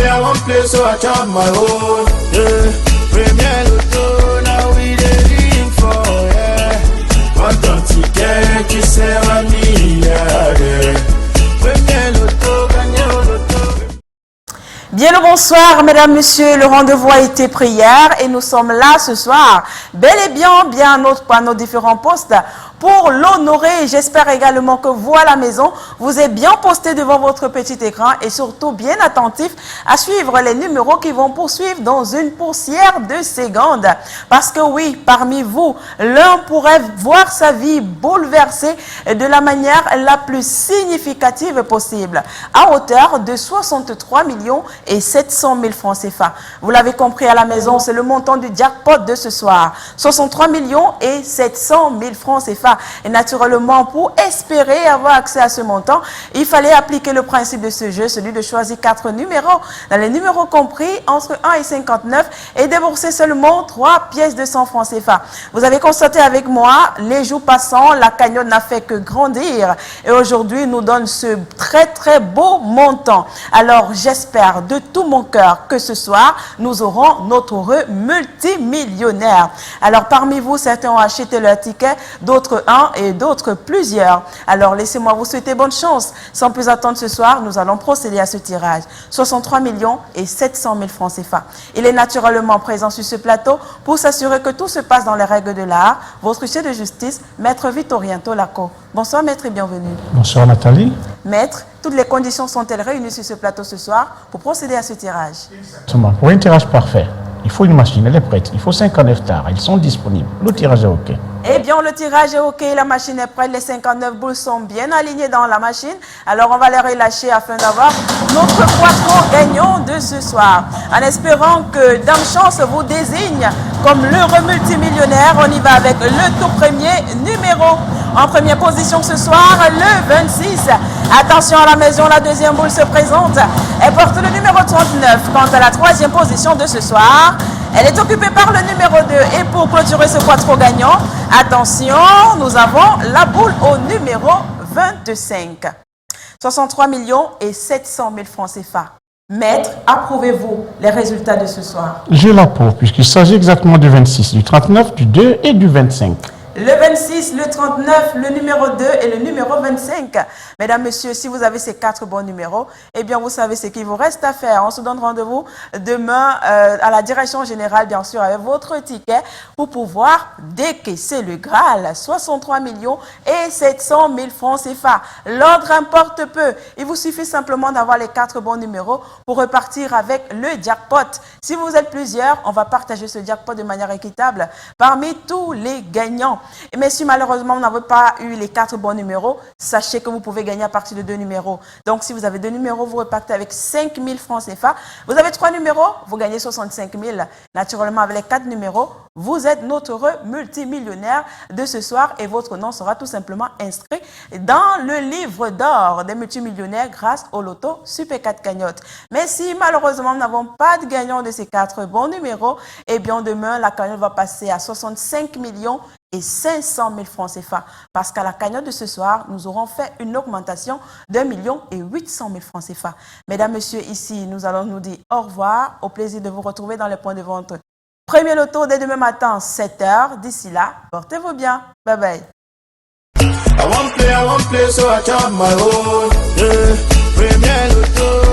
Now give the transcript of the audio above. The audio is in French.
I won't play, so I chop my own. Yeah. Premier Lotto, now we ready for, yeah. Quand ton ticket qui sert à milliardaire. Premier Lotto, gagné au loto. Bien le bonsoir, mesdames, messieurs, le rendez-vous a été pris hier et nous sommes là ce soir, bel et bien à nos différents postes pour l'honorer. J'espère également que vous à la maison, vous êtes bien postés devant votre petit écran et surtout bien attentifs à suivre les numéros qui vont poursuivre dans une poussière de secondes. Parce que oui, parmi vous, l'un pourrait voir sa vie bouleversée de la manière la plus significative possible, à hauteur de 63 millions et 700 000 francs CFA. Vous l'avez compris à la maison, c'est le montant du jackpot de ce soir. 63 millions et 700 000 francs CFA. Et naturellement, pour espérer avoir accès à ce montant, il fallait appliquer le principe de ce jeu, celui de choisir 4 numéros, dans les numéros compris entre 1 et 59, et débourser seulement 3 pièces de 100 francs CFA. Vous avez constaté avec moi, les jours passants, la cagnotte n'a fait que grandir. Et aujourd'hui, nous donne ce très beau montant. Alors, j'espère de tout mon cœur que ce soir, nous aurons notre heureux multimillionnaire. Alors, parmi vous, certains ont acheté leur ticket, d'autres un et d'autres plusieurs. Alors, laissez-moi vous souhaiter bonne chance. Sans plus attendre ce soir, nous allons procéder à ce tirage. 63 millions et 700 000 francs CFA. Il est naturellement présent sur ce plateau pour s'assurer que tout se passe dans les règles de l'art. Votre huissier de justice, Maître Victorien Tolako. Bonsoir, Maître, et bienvenue. Bonsoir, Nathalie. Maître, toutes les conditions sont-elles réunies sur ce plateau ce soir pour procéder à ce tirage? Exactement. Pour un tirage parfait, il faut une machine, elle est prête. Il faut 59 tares, ils sont disponibles. Le tirage est OK. Eh bien, le tirage est OK, la machine est prête, les 59 boules sont bien alignées dans la machine. Alors, on va les relâcher afin d'avoir notre quattro gagnant de ce soir. En espérant que Dame Chance vous désigne comme l'heureux multimillionnaire, on y va avec le tout premier numéro. En première position ce soir, le 26. Attention à la maison, la deuxième boule se présente. Elle porte le numéro 39. Quant à la troisième position de ce soir, elle est occupée par le numéro 2. Et pour clôturer ce quattro gagnant, attention, nous avons la boule au numéro 25. 63 millions et 700 000 francs CFA. Maître, approuvez-vous les résultats de ce soir? Je l'approuve puisqu'il s'agit exactement du 26, du 39, du 2 et du 25. Le 26, le 39, le numéro 2 et le numéro 25. Mesdames, messieurs, si vous avez ces 4 bons numéros, eh bien, vous savez ce qu'il vous reste à faire. On se donne rendez-vous demain à la direction générale, bien sûr, avec votre ticket pour pouvoir décaisser le Graal. 63 millions et 700 000 francs CFA. L'ordre importe peu. Il vous suffit simplement d'avoir les 4 bons numéros pour repartir avec le jackpot. Si vous êtes plusieurs, on va partager ce jackpot de manière équitable parmi tous les gagnants. Mais si malheureusement vous n'avez pas eu les 4 bons numéros, sachez que vous pouvez gagner à partir de 2 numéros. Donc si vous avez 2 numéros, vous repartez avec 5 000 francs CFA. Vous avez 3 numéros, vous gagnez 65 000. Naturellement, avec les 4 numéros, vous êtes notre heureux multimillionnaire de ce soir et votre nom sera tout simplement inscrit dans le livre d'or des multimillionnaires grâce au loto Super 4 cagnotte. Mais si malheureusement nous n'avons pas de gagnant de ces 4 bons numéros, eh bien demain la cagnotte va passer à 65 millions et 500 000 francs CFA. Parce qu'à la cagnotte de ce soir, nous aurons fait une augmentation d'1 million et 800 000 francs CFA. Mesdames, messieurs, ici, nous allons nous dire au revoir. Au plaisir de vous retrouver dans les points de vente. Premier loto dès demain matin, 7 h. D'ici là, portez-vous bien. Bye bye. I won't play, so I chop my own. Yeah. Premier Lotto.